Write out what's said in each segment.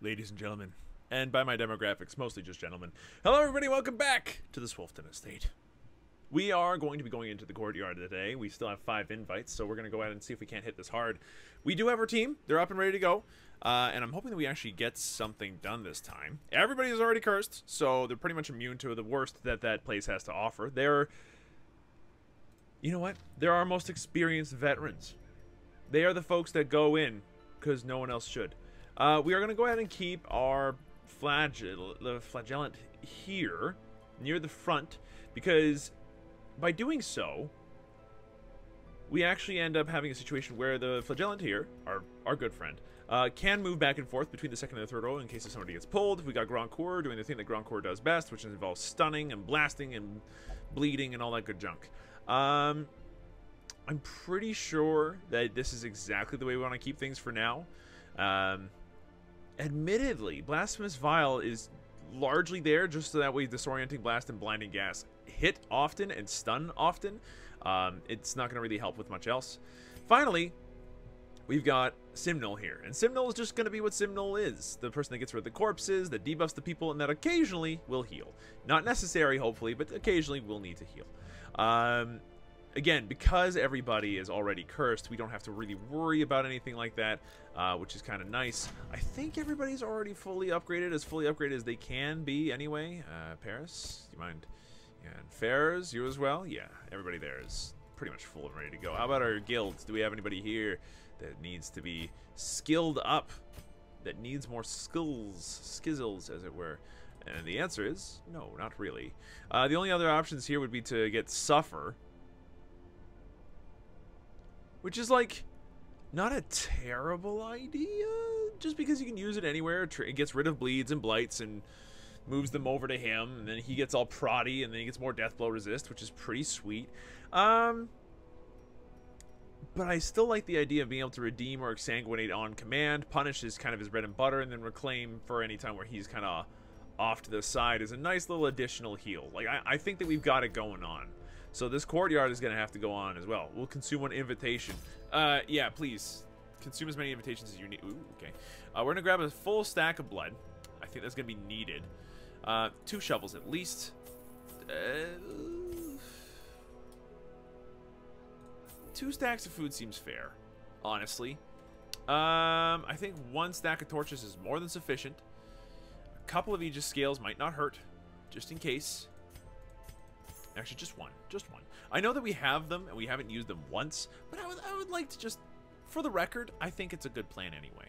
ladies and gentlemen, and by my demographics, mostly just gentlemen. Hello everybody, welcome back to the SlowWolf Estate. We are going to be going into the courtyard today. We still have 5 invites, so we're going to go ahead and see if we can't hit this hard. We do have our team. They're up and ready to go. And I'm hoping that we actually get something done this time. Everybody is already cursed, so they're pretty much immune to the worst that that place has to offer. They're... You know what? They're our most experienced veterans. They are the folks that go in because no one else should. We are going to go ahead and keep our flagellant here near the front because by doing so, we actually end up having a situation where the flagellant here, our good friend, can move back and forth between the second and the third row in case if somebody gets pulled. We got Grand Corps doing the thing that Grand Corps does best, which involves stunning and blasting and bleeding and all that good junk. I'm pretty sure that this is exactly the way we want to keep things for now. Admittedly, Blasphemous Vial is largely there just so that way Disorienting Blast and Blinding Gas hit often and stun often. It's not going to really help with much else. Finally, we've got Simnel here. And Simnel is just going to be what Simnel is. The person that gets rid of the corpses, that debuffs the people, and that occasionally will heal. Not necessary, hopefully, but occasionally will need to heal. Again, because everybody is already cursed, we don't have to really worry about anything like that, which is kind of nice. I think everybody's already fully upgraded as they can be anyway. Paris, do you mind? Yeah, and Ferris, you as well? Yeah, everybody there is pretty much full and ready to go. How about our guilds? Do we have anybody here that needs to be skilled up? That needs more skizzles, as it were? And the answer is, no, not really. The only other options here would be to get Suffer, which is, like, not a terrible idea, just because you can use it anywhere. It gets rid of bleeds and blights and moves them over to him, and then he gets all proddy, and then he gets more death blow resist, which is pretty sweet. But I still like the idea of being able to redeem or exsanguinate on command. Punish is kind of his bread and butter, and then reclaim for any time where he's kind of off to the side is a nice little additional heal. Like, I think that we've got it going on. So this courtyard is going to have to go on as well. We'll consume one invitation. Yeah, please. Consume as many invitations as you need. Ooh, okay. We're going to grab a full stack of blood. I think that's going to be needed. 2 shovels at least. 2 stacks of food seems fair, honestly. I think 1 stack of torches is more than sufficient. A couple of Aegis scales might not hurt, just in case. Actually, just one. Just one. I know that we have them, and we haven't used them once, but I would like to just, for the record, I think it's a good plan anyway.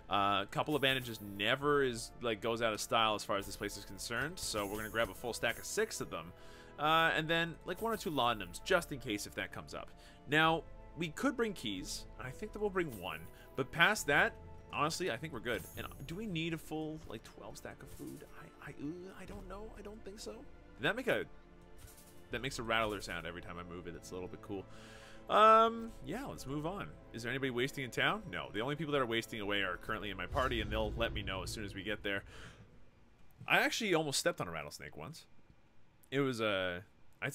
A couple of bandages never goes out of style as far as this place is concerned, so we're going to grab a full stack of 6 of them. And then, like, 1 or 2 laudanums, just in case if that comes up. Now, we could bring keys. I think that we'll bring 1. But past that, honestly, I think we're good. And do we need a full, like, 12 stack of food? I don't know. I don't think so. Did that make a... That makes a rattler sound every time I move it. It's a little bit cool. Yeah, let's move on. Is there anybody wasting in town? No. The only people that are wasting away are currently in my party, and they'll let me know as soon as we get there. I actually almost stepped on a rattlesnake once. It was, I'd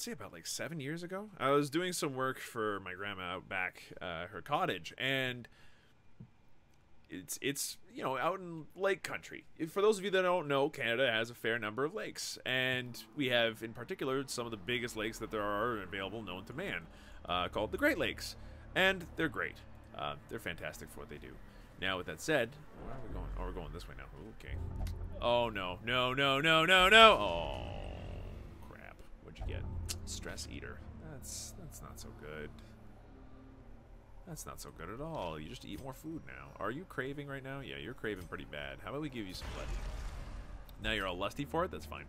say about like 7 years ago. I was doing some work for my grandma out back, her cottage, and it's you know, out in lake country. For those of you that don't know, Canada has a fair number of lakes, and we have in particular some of the biggest lakes that there are available known to man, called the Great Lakes, and they're great. They're fantastic for what they do. Now, with that said, where are we going? Oh, we're going this way now. Ooh, okay. Oh no, no, no, no, no, no! Oh crap! What'd you get? Stress eater. That's not so good. That's not so good at all. You just eat more food now. Are you craving right now? Yeah, you're craving pretty bad. How about we give you some blood? Now you're all lusty for it? That's fine.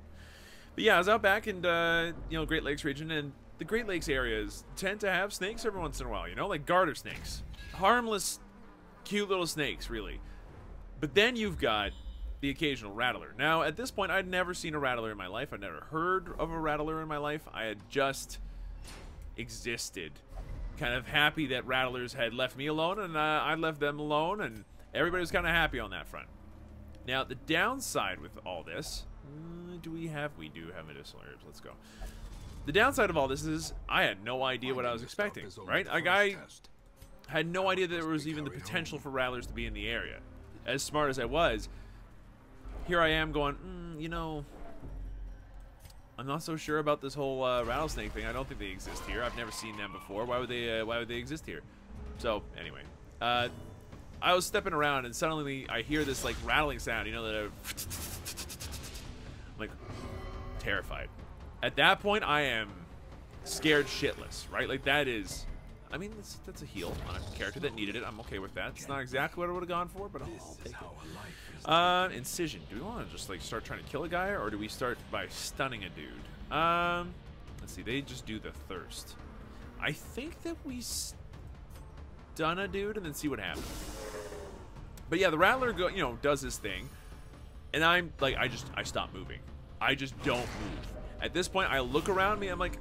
But yeah, I was out back in, you know, Great Lakes region, and the Great Lakes areas tend to have snakes every once in a while, you know, like garter snakes. Harmless, cute little snakes, really. But then you've got the occasional rattler. Now, at this point, I'd never seen a rattler in my life. I'd never heard of a rattler in my life. I had just existed. Kind of happy that rattlers had left me alone, and I left them alone, and everybody was kind of happy on that front. Now, the downside with all this, do we have? We do have medicinal herbs. Let's go. The downside of all this is I had no idea what I was expecting, right? Like, I had no idea that there was even the potential for rattlers to be in the area. As smart as I was, here I am going, you know, I'm not so sure about this whole rattlesnake thing. I don't think they exist here. I've never seen them before. Why would they exist here? So anyway, I was stepping around and suddenly I hear this like rattling sound. You know, that I'm like terrified. At that point, I am scared shitless, right? Like that is, I mean, that's a heal on a character that needed it. I'm okay with that. It's not exactly what I would have gone for, but I'll take it. Incision. Do we want to just like start trying to kill a guy, or do we start by stunning a dude? Let's see. They just do the thirst. I think that we stun a dude and then see what happens. But yeah, the Rattler does his thing, and I'm like, I stop moving. I just don't move. At this point, I look around me. I'm like,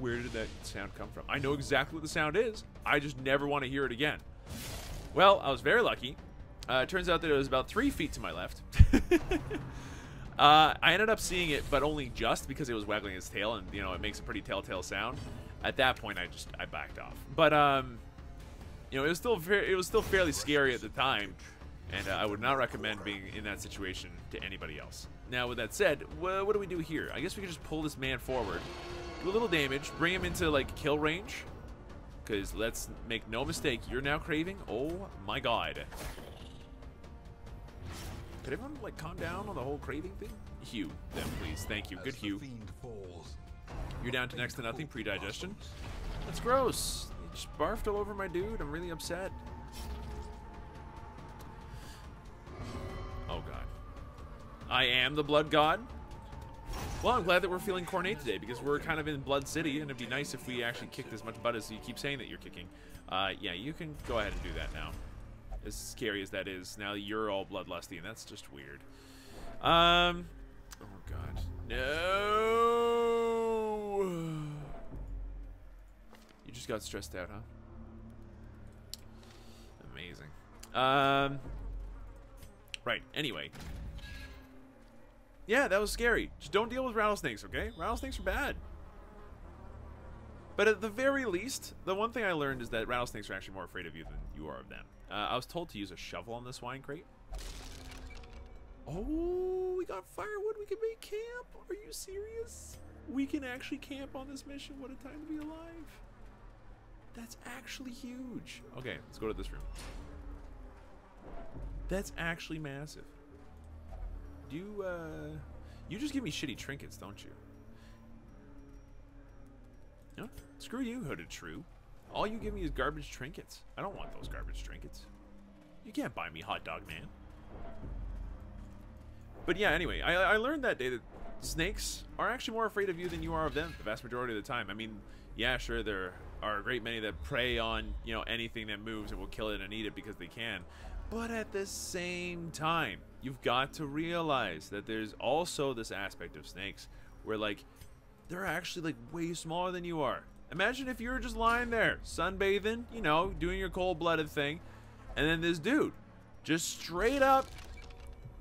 where did that sound come from? I know exactly what the sound is. I just never want to hear it again. Well, I was very lucky. It turns out that it was about 3 feet to my left. I ended up seeing it, but only just because it was waggling its tail, and it makes a pretty telltale sound. At that point, I backed off. But it was still fairly scary at the time, and I would not recommend being in that situation to anybody else. Now, with that said, what do we do here? I guess we could just pull this man forward, do a little damage, bring him into like kill range, because let's make no mistake, you're now craving. Oh my god. Could everyone like calm down on the whole craving thing? Hew them, please. Thank you. Good hew. You're down to next to nothing. Pre-digestion. That's gross. You just barfed all over my dude. I'm really upset. Oh god. I am the blood god. Well, I'm glad that we're feeling cornate today, because we're kind of in Blood City, and it'd be nice if we actually kicked as much butt as you keep saying that you're kicking. Yeah, you can go ahead and do that now. As scary as that is, now you're all bloodlusty, and that's just weird. Oh god. No! You just got stressed out, huh? Amazing. Right, anyway. Yeah, that was scary. Just don't deal with rattlesnakes, okay? Rattlesnakes are bad. But at the very least, the one thing I learned is that rattlesnakes are actually more afraid of you than you are of them. I was told to use a shovel on this wine crate. Oh, we got firewood. We can make camp. Are you serious? We can actually camp on this mission. What a time to be alive. That's actually huge. Okay, let's go to this room. That's actually massive. You just give me shitty trinkets, don't you? No? Screw you, Hooded Shrew. All you give me is garbage trinkets. I don't want those garbage trinkets. You can't buy me Hot Dog Man. But yeah, anyway, I learned that day that snakes are actually more afraid of you than you are of them the vast majority of the time. I mean, yeah, sure, there are a great many that prey on, anything that moves and will kill it and eat it because they can. But at the same time, you've got to realize that there's also this aspect of snakes where, like, they're actually, like, way smaller than you are. Imagine if you were just lying there, sunbathing, doing your cold-blooded thing, and then this dude just straight up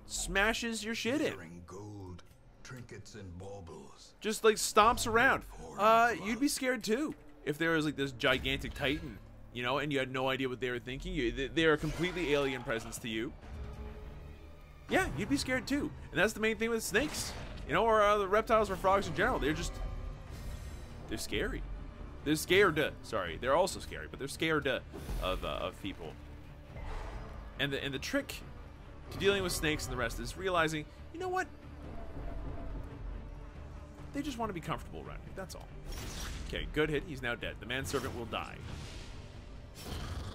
smashes your shit in. Gold, trinkets and baubles. Just, like, stomps around. You'd be scared, too, if there was, like, this gigantic titan, and you had no idea what they were thinking. They're a completely alien presence to you. Yeah, you'd be scared, too. And that's the main thing with snakes. Or the reptiles or frogs in general. They're scary. They're scared. Sorry, they're also scary, but they're scared of people. And the trick to dealing with snakes and the rest is realizing, you know what? They just want to be comfortable around you. That's all. Okay, good hit. He's now dead. The manservant will die.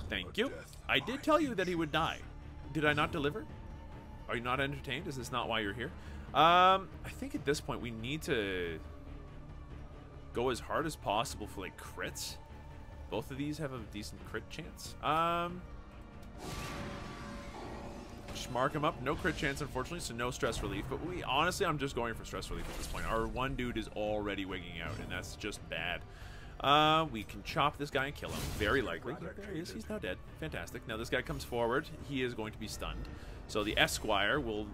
Thank you. I did tell you that he would die. Did I not deliver? Are you not entertained? Is this not why you're here? I think at this point we need to go as hard as possible for like crits. Both of these have a decent crit chance. Just mark them up. No crit chance, unfortunately, so no stress relief. But honestly, I'm just going for stress relief at this point. Our one dude is already wigging out, and that's just bad. We can chop this guy and kill him. Very likely. There he is. He's now dead. Fantastic. Now this guy comes forward. He is going to be stunned. So the Esquire will,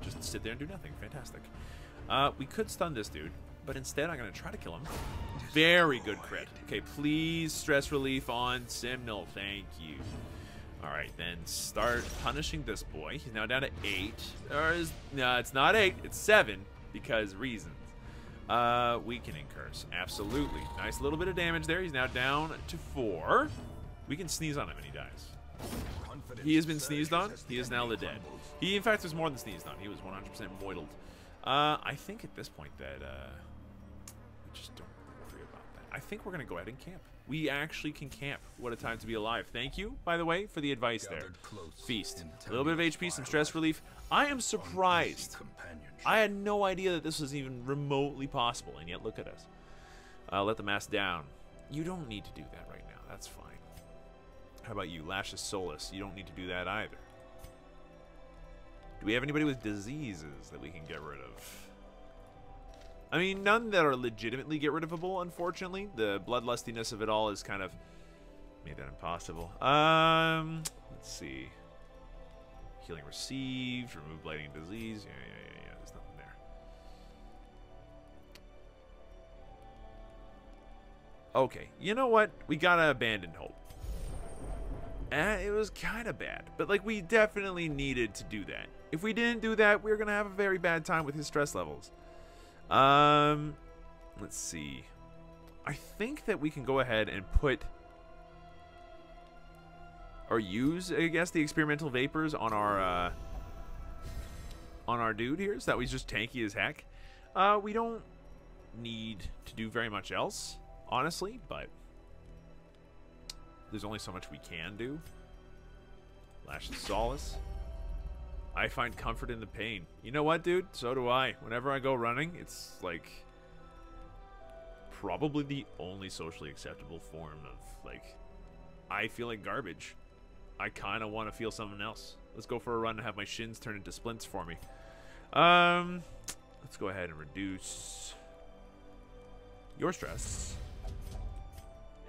just sit there and do nothing. Fantastic. We could stun this dude, but instead I'm going to try to kill him. Very good crit. Okay, please stress relief on Simnel. Thank you. Alright, then start punishing this boy. He's now down to 8. No, it's not 8. It's 7 because reasons. Weakening curse. Absolutely. Nice little bit of damage there. He's now down to 4. We can sneeze on him and he dies. He has been sneezed on. He is now the dead. He, in fact, was more than sneezed on. He was 100% moidled. I think at this point that we just don't worry about that. I think we're going to go ahead and camp. We actually can camp. What a time to be alive. Thank you, by the way, for the advice there. Feast. A little bit of HP, some stress relief. I am surprised. I had no idea that this was even remotely possible, and yet look at us. Let the mask down. You don't need to do that right now. That's fine. How about you? Lashes Solace. You don't need to do that either. Do we have anybody with diseases that we can get rid of? I mean, none that are legitimately get rid ofable, unfortunately. The bloodlustiness of it all has kind of made that impossible. Let's see. Healing received, remove blighting disease. Yeah. There's nothing there. Okay, you know what? We gotta abandon hope. It was kind of bad, but like we definitely needed to do that. If we didn't do that, we were gonna have a very bad time with his stress levels. Let's see. I think that we can go ahead and put or use, I guess, the experimental vapors on our dude here, so that he's just tanky as heck. We don't need to do very much else, honestly, but there's only so much we can do. Lash of Solace. I find comfort in the pain. You know what, dude? So do I. Whenever I go running, it's like probably the only socially acceptable form of, like, I feel like garbage. I kind of want to feel something else. Let's go for a run and have my shins turn into splints for me. Let's go ahead and reduce your stress.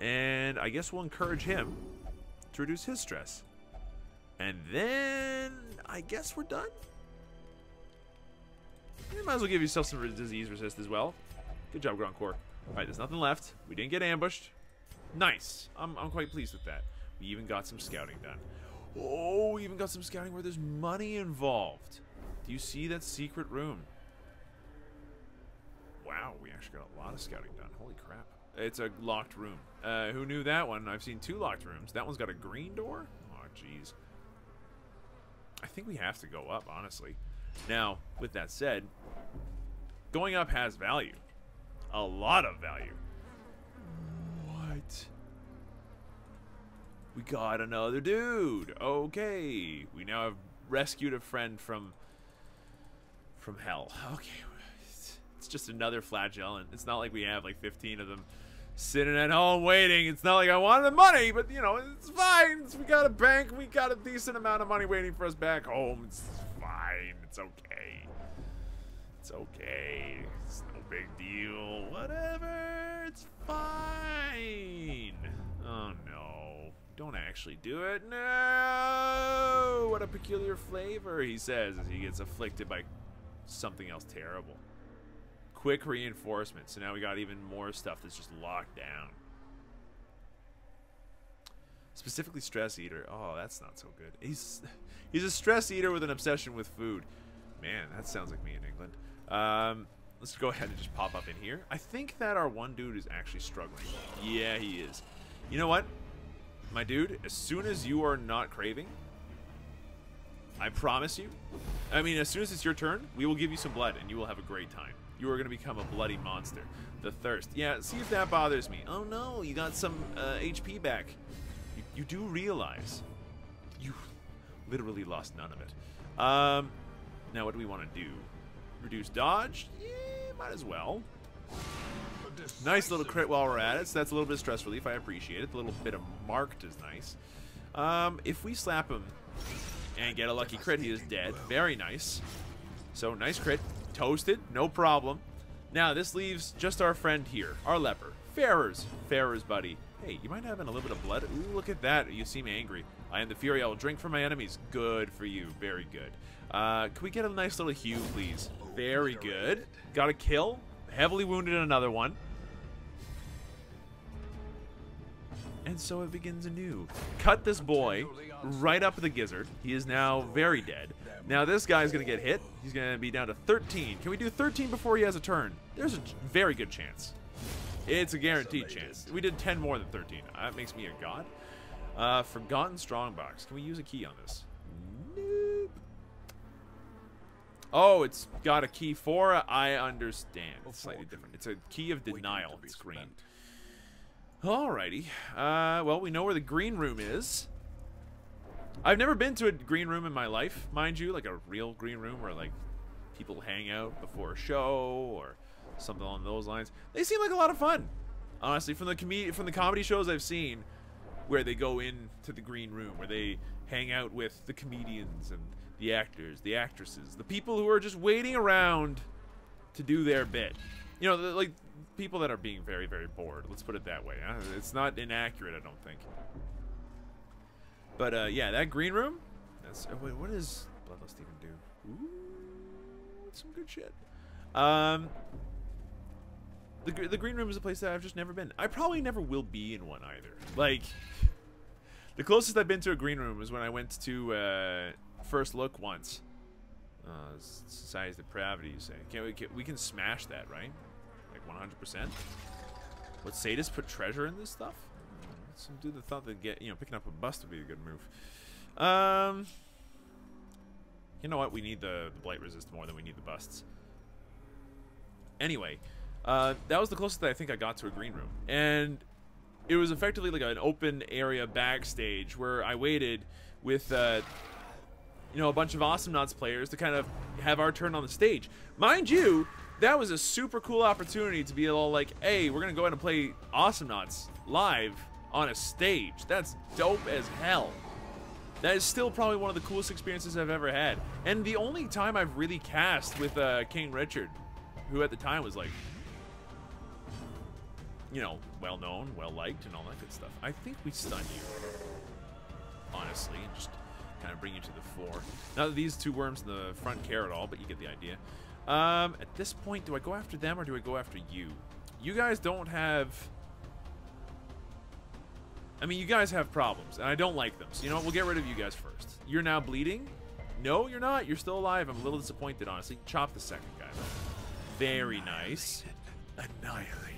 And I guess we'll encourage him to reduce his stress. And then I guess we're done. You might as well give yourself some disease resist as well. Good job, Grandcore. Alright, there's nothing left. We didn't get ambushed. Nice. I'm quite pleased with that. We even got some scouting done. Oh, we even got some scouting where there's money involved. Do you see that secret room? Wow, we actually got a lot of scouting done. Holy crap. It's a locked room. Who knew that one? I've seen 2 locked rooms. That one's got a green door? Oh, jeez. I think we have to go up, honestly. Now, with that said, going up has value. A lot of value. What? We got another dude. Okay. We now have rescued a friend from hell. Okay. It's just another flagellant. It's not like we have like 15 of them sitting at home waiting. It's not like I wanted the money, but you know, it's fine. We got a bank. We got a decent amount of money waiting for us back home. It's fine. It's okay. It's okay. It's no big deal. Whatever. It's fine. Oh no. Don't actually do it. No. What a peculiar flavor, he says as he gets afflicted by something else terrible. Quick reinforcement. So now we got even more stuff that's just locked down. Specifically stress eater. Oh, that's not so good. He's a stress eater with an obsession with food. Man, that sounds like me in England. Let's go ahead and just pop up in here. I think that our one dude is actually struggling. Yeah, he is. You know what? My dude, as soon as you are not craving, I promise you, I mean, as soon as it's your turn, we will give you some blood and you will have a great time. You are going to become a bloody monster. The thirst. Yeah, see if that bothers me. Oh no, you got some HP back. You do realize you literally lost none of it. Now what do we want to do? Reduce dodge? Yeah, might as well. Nice little crit while we're at it. So that's a little bit of stress relief. I appreciate it. A little bit of marked is nice. If we slap him and get a lucky crit, he is dead. Very nice. So nice crit. Toasted, no problem. Now this leaves just our friend here, our leper. Farrer's buddy. Hey, you mind having a little bit of blood? Ooh, look at that. You seem angry. I am the fury. I will drink for my enemies. Good for you. Very good. Can we get a nice little heal, please? Very good. Got a kill. Heavily wounded another one. And so it begins anew. Cut this boy right up the gizzard. He is now very dead. Now this guy's going to get hit. He's going to be down to 13. Can we do 13 before he has a turn? There's a very good chance. It's a guaranteed chance. We did 10 more than 13. That makes me a god. Forgotten Strongbox. Can we use a key on this? Nope. Oh, it's got a key for it. I understand. It's slightly different. It's a key of denial. It's green. Alrighty. Well, we know where the green room is. I've never been to a green room in my life, mind you, like a real green room where like people hang out before a show or something along those lines. They seem like a lot of fun, honestly. From the comedy shows I've seen, where they go into the green room, where they hang out with the comedians and the actors, the actresses, the people who are just waiting around to do their bit. You know, like people that are being very, very bored. Let's put it that way. It's not inaccurate, I don't think. But yeah, that green room. That's wait, what does Bloodlust even do? Ooh, it's some good shit. The green room is a place that I've just never been. I probably never will be in one either. Like, the closest I've been to a green room was when I went to First Look once. Society's depravity, you say? We can smash that, right? Like 100%. What, sadists put treasure in this stuff? Some dude that thought that picking up a bust would be a good move. You know what? We need the blight resist more than we need the busts. Anyway, that was the closest that I think I got to a green room, and it was effectively like an open area backstage where I waited with a bunch of Awesome Knots players to kind of have our turn on the stage. Mind you, that was a super cool opportunity to be all like, hey, we're gonna go ahead and play Awesome Knots live on a stage. That's dope as hell. That is still probably one of the coolest experiences I've ever had. And the only time I've really cast with King Richard, who at the time was like, well known, well liked, and all that good stuff. I think we stun you, honestly, and just kind of bring you to the fore. Not that these two worms in the front care at all, but you get the idea. At this point, do I go after them or do I go after you? You guys don't have... I mean, you guys have problems, and I don't like them. So, you know what? We'll get rid of you guys first. You're now bleeding? No, you're not. You're still alive. I'm a little disappointed, honestly. Chop the second guy. Very nice. Annihilated.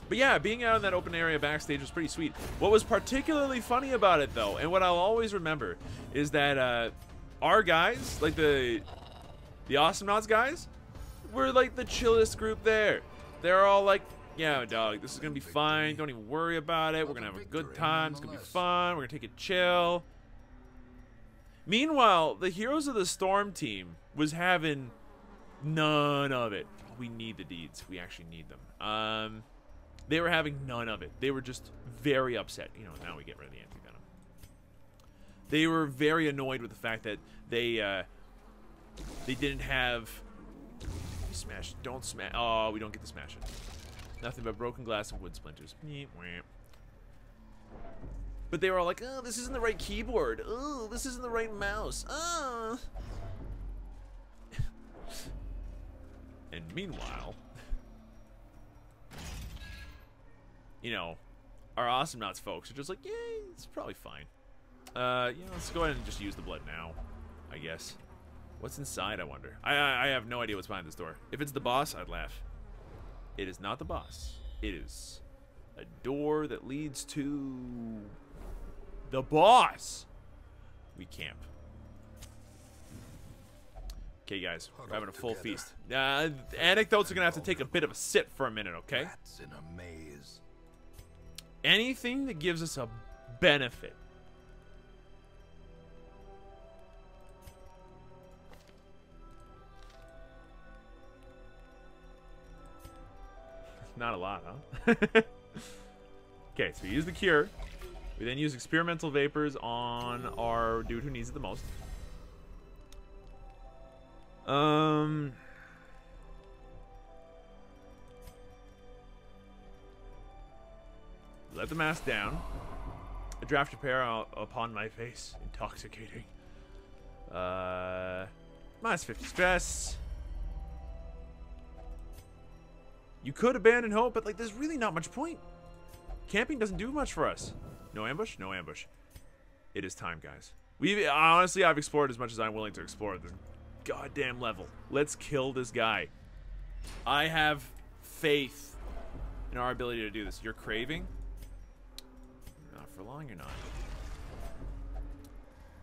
But yeah, being out in that open area backstage was pretty sweet. What was particularly funny about it, though, and what I'll always remember, is that our guys, like the Awesome Knots guys, were like the chillest group there. They're all like, yeah, dog, this is going to be fine. Don't even worry about it. We're going to have a good time. It's going to be fun. We're going to take it chill. Meanwhile, the Heroes of the Storm team was having none of it. We need the deeds. We actually need them. They were having none of it. They were just very upset. Now we get rid of the anti-venom. They were very annoyed with the fact that they didn't have... Smash. Don't smash. Oh, we don't get to smash it. Nothing but broken glass and wood splinters. But they were all like, oh, this isn't the right keyboard. Oh, this isn't the right mouse. Oh. And meanwhile, our Awesome Knots folks are just like, yeah, it's probably fine. Let's go ahead and just use the blood now, I guess. What's inside, I wonder? I have no idea what's behind this door. If it's the boss, I'd laugh. It is not the boss. It is a door that leads to the boss. We camp. Okay, guys, we're having a full feast. Anecdotes are gonna have to take a bit of a sit for a minute, okay? Rats in a maze. Anything that gives us a benefit. Not a lot, huh? Okay, so we use the cure. We then use experimental vapors on our dude who needs it the most. Let the mask down. A draft repair upon my face. Intoxicating. Minus 50 stress. You could abandon hope, but like, there's really not much point. Camping doesn't do much for us. No ambush? No ambush. It is time, guys. Honestly, I've explored as much as I'm willing to explore at this goddamn level. Let's kill this guy. I have faith in our ability to do this. You're craving? Not for long, you're not.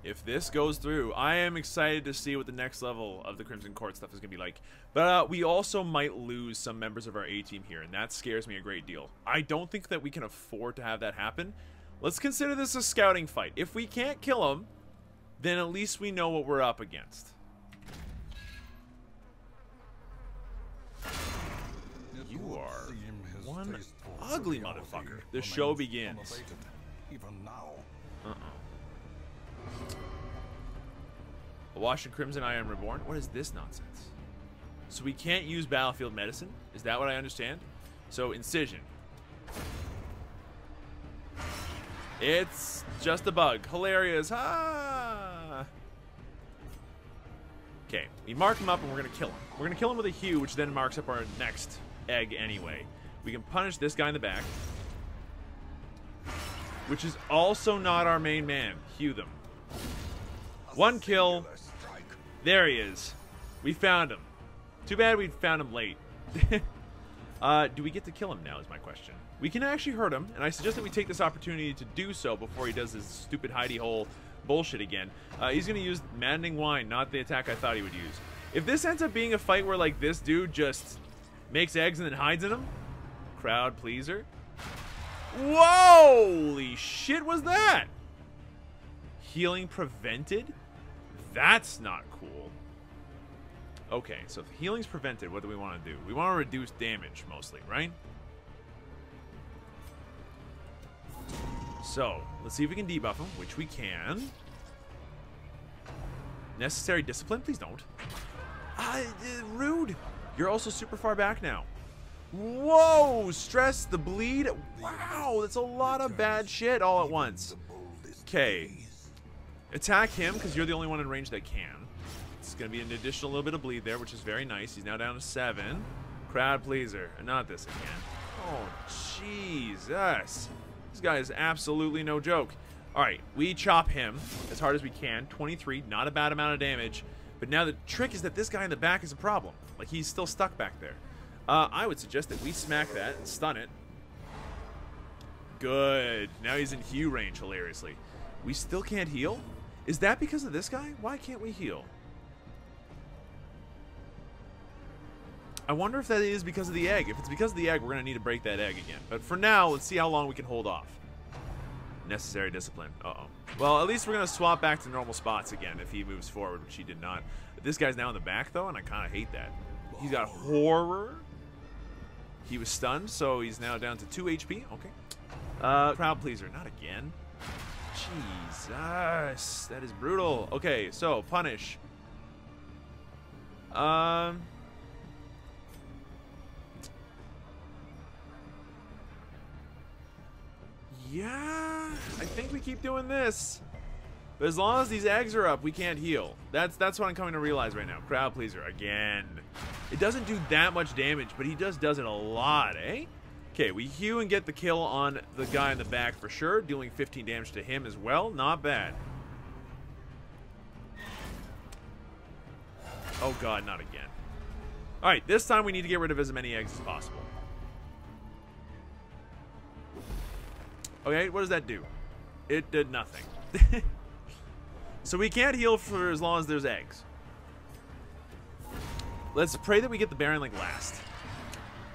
If this goes through, I am excited to see what the next level of the Crimson Court stuff is going to be like. But we also might lose some members of our A-team here, and that scares me a great deal. I don't think that we can afford to have that happen. Let's consider this a scouting fight. If we can't kill him, then at least we know what we're up against. You are one ugly motherfucker. The show begins. Awash in Crimson, I am reborn. What is this nonsense? So we can't use battlefield medicine? Is that what I understand? So incision. It's just a bug. Hilarious. Ah. Okay, we mark him up and we're gonna kill him. We're gonna kill him with a Hue, which then marks up our next egg anyway. We can punish this guy in the back, which is also not our main man. Hue them. One kill. There he is. We found him. Too bad we found him late. Do we get to kill him now is my question. We can actually hurt him, and I suggest that we take this opportunity to do so before he does his stupid hidey hole bullshit again. He's going to use Maddening Wine, not the attack I thought he would use. If this ends up being a fight where, like, this dude just makes eggs and then hides in them, crowd pleaser. Holy shit was that? Healing prevented? That's not cool. Okay, so if healing's prevented, what do we want to do? We want to reduce damage, mostly, right? So, let's see if we can debuff him, which we can. Necessary discipline? Please don't. Rude. You're also super far back now. Whoa! Stress, the bleed. Wow, that's a lot of bad shit all at once. Okay. Attack him, because you're the only one in range that can. It's going to be an additional little bit of bleed there, which is very nice. He's now down to 7. Crowd pleaser. Not this again. Oh, Jesus. This guy is absolutely no joke. Alright, we chop him as hard as we can. 23, not a bad amount of damage. But now the trick is that this guy in the back is a problem. Like, he's still stuck back there. I would suggest that we smack that and stun it. Good. Now he's in Hue range, hilariously. We still can't heal? Is that because of this guy? Why can't we heal? I wonder if that is because of the egg. If it's because of the egg, we're going to need to break that egg again. But for now, let's see how long we can hold off. Necessary discipline. Uh-oh. Well, at least we're going to swap back to normal spots again if he moves forward, which he did not. This guy's now in the back, though, and I kind of hate that. He's got horror. He was stunned, so he's now down to 2 HP. Okay. Crowd pleaser. Not again. Jesus. That is brutal. Okay, so punish. Yeah, I think we keep doing this. But as long as these eggs are up, we can't heal. That's what I'm coming to realize right now. Crowd pleaser again. It doesn't do that much damage, but he does it a lot, eh? Okay, we hew and get the kill on the guy in the back for sure, dealing 15 damage to him as well. Not bad. Oh god, not again. Alright, this time we need to get rid of as many eggs as possible. Okay, what does that do? It did nothing. So we can't heal for as long as there's eggs. Let's pray that we get the Baron like last.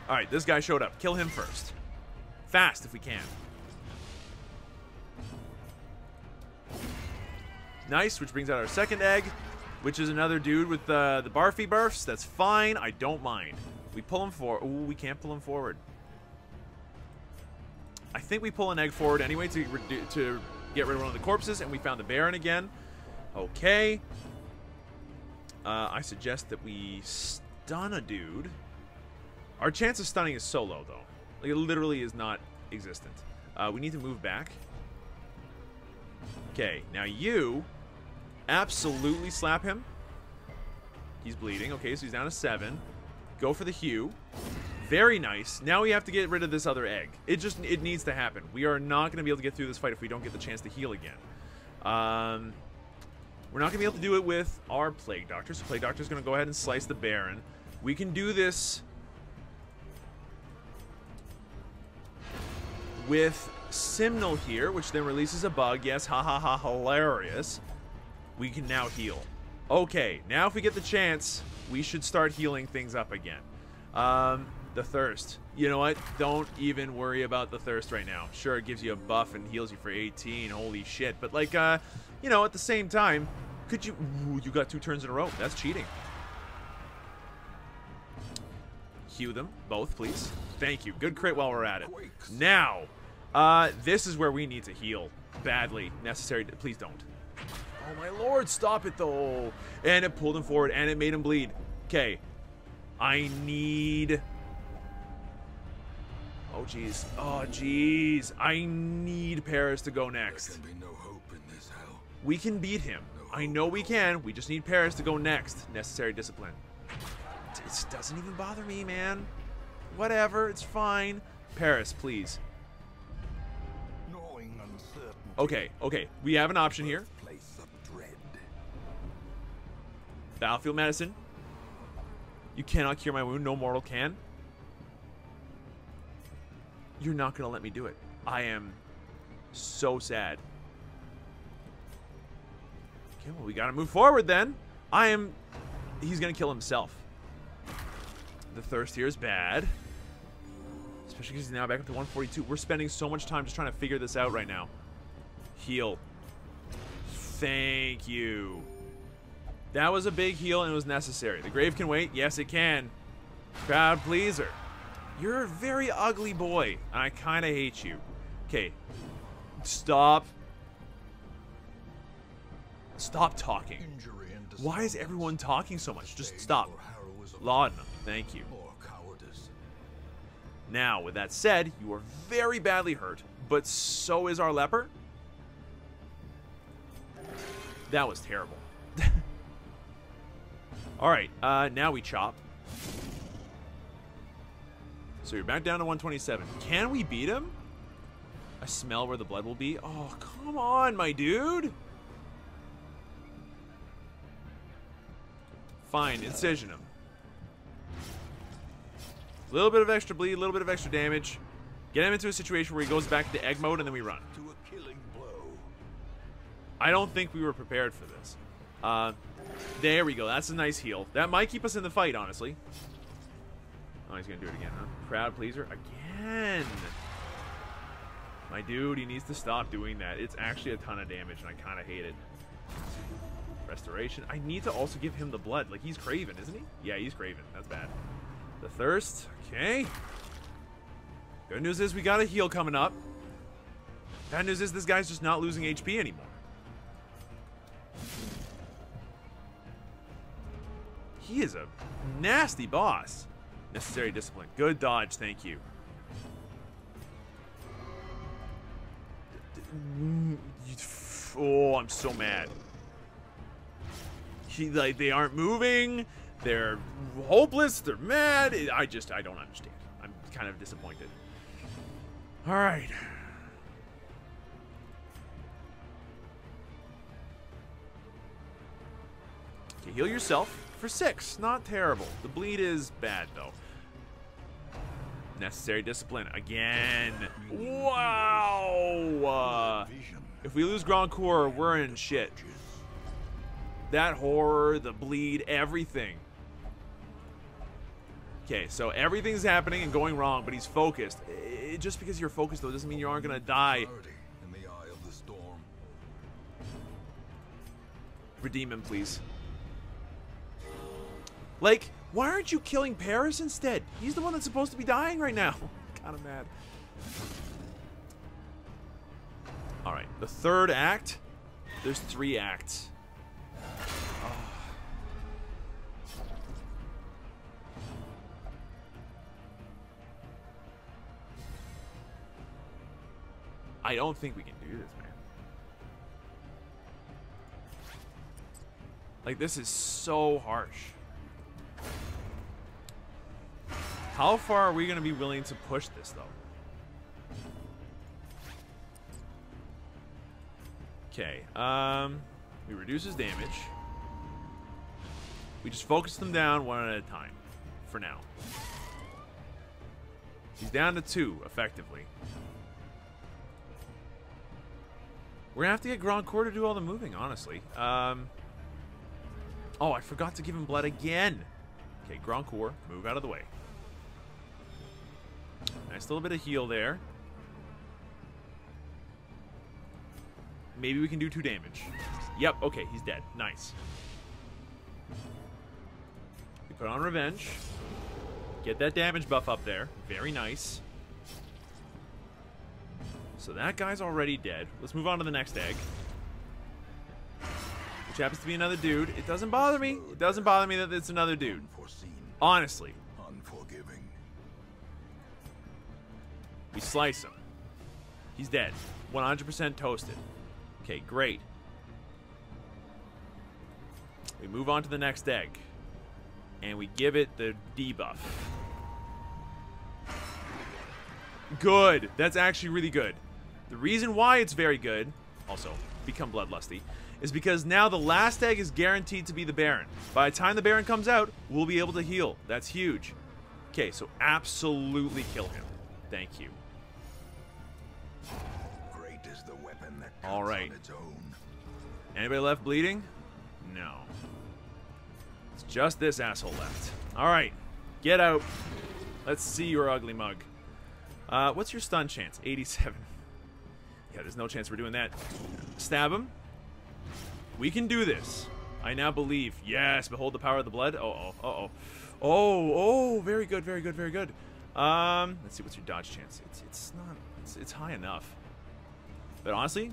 Alright, this guy showed up. Kill him first. Fast if we can. Nice, which brings out our second egg, which is another dude with the barfy burfs. That's fine. I don't mind. We pull him forward. Ooh, we can't pull him forward. I think we pull an egg forward anyway to get rid of one of the corpses, and we found the Baron again. Okay. I suggest that we stun a dude. Our chance of stunning is so low, though. Like, it literally is not existent. We need to move back. Okay, now you absolutely slap him. He's bleeding. Okay, so he's down to 7. Go for the Hue. Very nice. Now we have to get rid of this other egg. It needs to happen. We are not going to be able to get through this fight if we don't get the chance to heal again. We're not going to be able to do it with our Plague Doctor. So Plague Doctor is going to go ahead and slice the Baron. We can do this with Simnel here, which then releases a bug. Yes, ha ha ha, hilarious. We can now heal. Okay, now if we get the chance, we should start healing things up again. The thirst. You know what? Don't even worry about the thirst right now. Sure, it gives you a buff and heals you for 18. Holy shit. But like, you know, at the same time, could you... Ooh, you got 2 turns in a row. That's cheating. Heal them. Both, please. Thank you. Good crit while we're at it. Now, this is where we need to heal. Badly. Necessary. Please don't. Oh, my lord. Stop it, though. And it pulled him forward, and it made him bleed. Okay. I need... Oh, jeez. Oh, jeez. I need Paris to go next. There can be no hope in this hell. We can beat him. I know we can. We just need Paris to go next. Necessary discipline. It doesn't even bother me, man. Whatever. It's fine. Paris, please. Gnawing uncertainty. Okay, okay. We have an option here. Place of dread. Battlefield medicine. You cannot cure my wound. No mortal can. You're not going to let me do it. I am so sad. Okay, well, we got to move forward then. He's going to kill himself. The thirst here is bad. Especially because he's now back up to 142. We're spending so much time just trying to figure this out right now. Heal. Thank you. That was a big heal and it was necessary. The grave can wait. Yes, it can. Crowd pleaser. You're a very ugly boy. And I kind of hate you. Okay. Stop. Stop talking. Why is everyone talking so much? Just stop. Laudanum. Thank you. Now, with that said, you are very badly hurt, but so is our leper. That was terrible. Alright, now we chop. So you're back down to 127. Can we beat him? I smell where the blood will be. Oh, come on, my dude. Fine, incision him. A little bit of extra bleed, a little bit of extra damage. Get him into a situation where he goes back into egg mode and then we run. To a killing blow. I don't think we were prepared for this. There we go. That's a nice heal. That might keep us in the fight, honestly. Oh, he's going to do it again, huh? Crowd pleaser again. My dude, he needs to stop doing that. It's actually a ton of damage, and I kind of hate it. Restoration. I need to also give him the blood. Like, he's craven, isn't he? Yeah, he's craven. That's bad. The thirst. Okay. Good news is we got a heal coming up. Bad news is this guy's just not losing HP anymore. He is a nasty boss. Necessary discipline. Good dodge, thank you. Oh, I'm so mad. Like, they aren't moving. They're hopeless. They're mad. I don't understand. I'm kind of disappointed. All right. Okay, heal yourself for 6. Not terrible. The bleed is bad, though. Necessary discipline. Again. Wow. If we lose Grand Corps, we're in shit. That horror, the bleed, everything. Okay, so everything's happening and going wrong, but he's focused. Just because you're focused, though, doesn't mean you aren't going to die. In the eye of the storm. Redeem him, please. Like, why aren't you killing Paris instead? He's the one that's supposed to be dying right now. Kind of mad. All right, the third act. There's 3 acts. I don't think we can do this, man. Like, this is so harsh. How far are we going to be willing to push this, though? Okay. We reduce his damage. We just focus them down one at a time. For now. He's down to 2, effectively. We're gonna have to get Grand Corps to do all the moving, honestly. Oh, I forgot to give him blood again. Okay, Grand Corps, move out of the way. Nice little bit of heal there. Maybe we can do 2 damage. Yep, okay, he's dead. Nice. We put on Revenge. Get that damage buff up there. Very nice. So that guy's already dead. Let's move on to the next egg. Which happens to be another dude. It doesn't bother me. It doesn't bother me that it's another dude. Honestly. Unforgiving. We slice him. He's dead. 100% toasted. Okay, great. We move on to the next egg. And we give it the debuff. Good. That's actually really good. The reason why it's very good, also, become bloodlusty, is because now the last egg is guaranteed to be the Baron. By the time the Baron comes out, we'll be able to heal. That's huge. Okay, so absolutely kill him. Thank you. Great is the weapon that All right. on its own. Anybody left bleeding? No. It's just this asshole left. All right. Get out. Let's see your ugly mug. What's your stun chance? 87. Yeah, there's no chance we're doing that. Stab him. We can do this. I now believe. Yes, behold the power of the blood. Uh-oh. Uh-oh. Oh, very good, very good, very good. Let's see, what's your dodge chance? It's high enough. But honestly,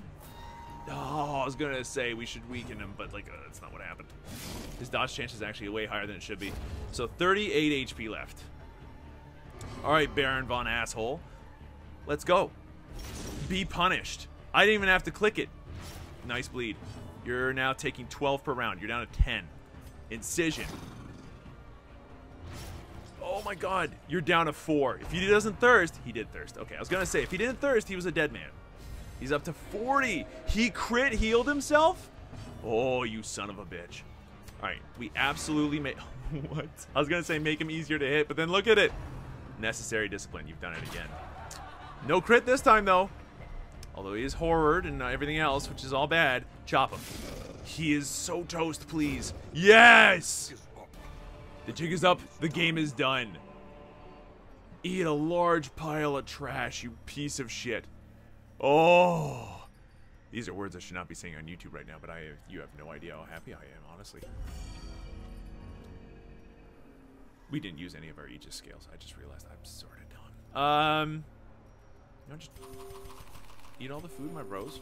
I was gonna say we should weaken him, but like that's not what happened. His dodge chance is actually way higher than it should be. So 38 HP left. All right, Baron Von Asshole. Let's go. Be punished. I didn't even have to click it. Nice bleed. You're now taking 12 per round. You're down to 10. Incision. Oh my god. You're down to 4. If he doesn't thirst, he did thirst. Okay, I was going to say, if he didn't thirst, he was a dead man. He's up to 40. He crit healed himself? Oh, you son of a bitch. All right, we absolutely made... What? I was going to say make him easier to hit, but then look at it. Necessary discipline. You've done it again. No crit this time, though. Although he is horrored and everything else, which is all bad. Chop him. He is so toast, please. Yes! The jig is up. The game is done. Eat a large pile of trash, you piece of shit. Oh. These are words I should not be saying on YouTube right now, but you have no idea how happy I am, honestly. We didn't use any of our Aegis scales. I just realized I'm sort of dumb. You know, just eat all the food, my bros.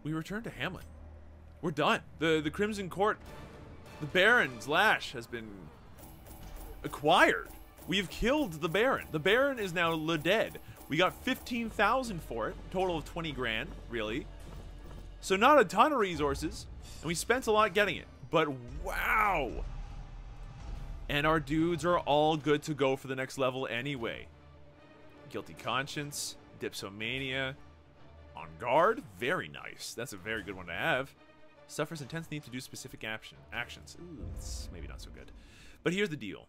We return to Hamlet. We're done. The Crimson Court, the Baron's lash has been acquired. We've killed the Baron. The Baron is now dead. We got 15,000 for it. Total of 20 grand, really. So not a ton of resources. And we spent a lot getting it. But wow. And our dudes are all good to go for the next level anyway. Guilty Conscience. Dipsomania. On Guard. Very nice. That's a very good one to have. Suffers intense need to do specific actions. Ooh, it's maybe not so good. But here's the deal.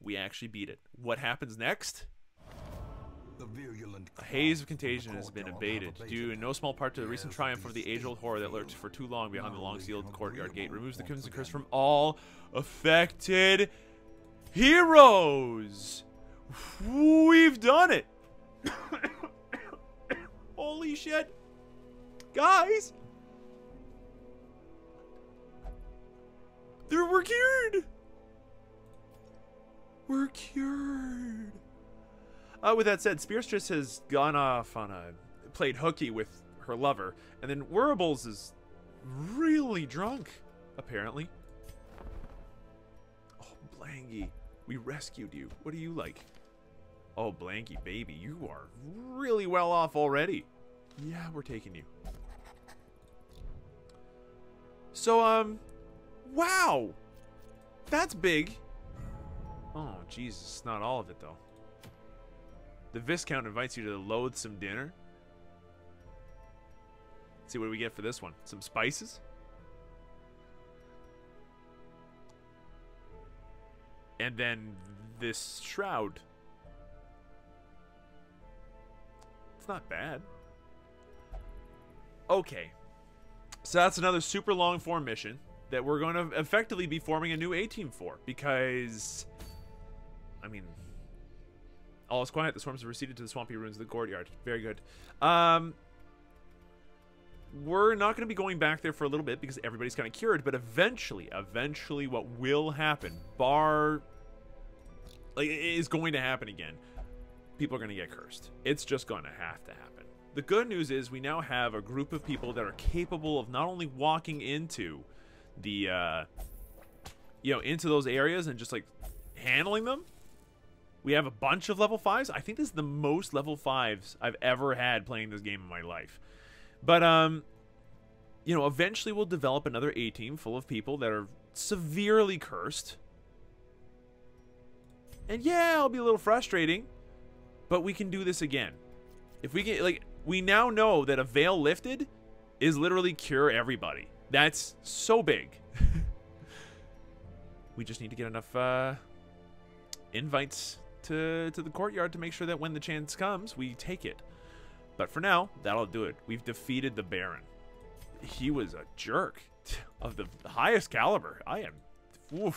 We actually beat it. What happens next? A haze of contagion has been abated, due in no small part to the recent triumph of the age-old horror that lurked for too long behind the long-sealed courtyard gate. Removes the Crimson Curse from all affected heroes. We've done it. Holy shit. Guys. We're cured. We're cured. With that said, Spearstress has gone off on played hooky with her lover, and then Werbles is really drunk, apparently. Oh, Blanky, we rescued you. What do you like? Oh, Blanky, baby, you are really well off already. Yeah, we're taking you. So, wow. That's big. Oh, Jesus. Not all of it, though. The Viscount invites you to the loathsome dinner. Let's see what do we get for this one. Some spices. And then this shroud. It's not bad. Okay. So that's another super long form mission that we're going to effectively be forming a new A-team for. Because, I mean, all is quiet. The swarms have receded to the swampy ruins of the courtyard. Very good. We're not going to be going back there for a little bit because everybody's kind of cured. But eventually what will happen, is going to happen again. People are going to get cursed. It's just going to have to happen. The good news is we now have a group of people that are capable of not only walking into the, into those areas and just, like, handling them. We have a bunch of level 5s. I think this is the most level 5s I've ever had playing this game in my life. But, eventually we'll develop another A-team full of people that are severely cursed. And yeah, it'll be a little frustrating, but we can do this again. If we get, like, we now know that a veil lifted is literally cure everybody. That's so big. We just need to get enough invites to the courtyard to make sure that when the chance comes, we take it. But for now, that'll do it. We've defeated the Baron. He was a jerk of the highest caliber. But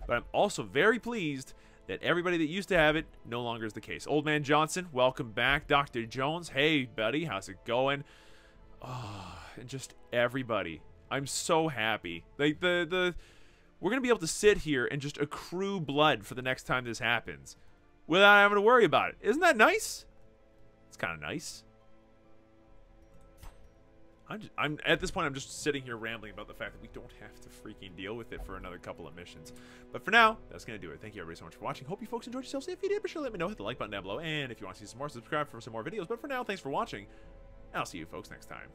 I'm also very pleased that everybody that used to have it no longer is the case. Old Man Johnson, welcome back. Dr. Jones, hey, buddy, how's it going? Oh, and just everybody. I'm so happy. Like, we're going to be able to sit here and just accrue blood for the next time this happens without having to worry about it. Isn't that nice? It's kind of nice. I'm at this point, I'm just sitting here rambling about the fact that we don't have to freaking deal with it for another couple of missions. But for now, that's going to do it. Thank you everybody so much for watching. Hope you folks enjoyed yourselves. If you did, be sure to let me know. Hit the like button down below. And if you want to see some more, subscribe for some more videos. But for now, thanks for watching. And I'll see you folks next time.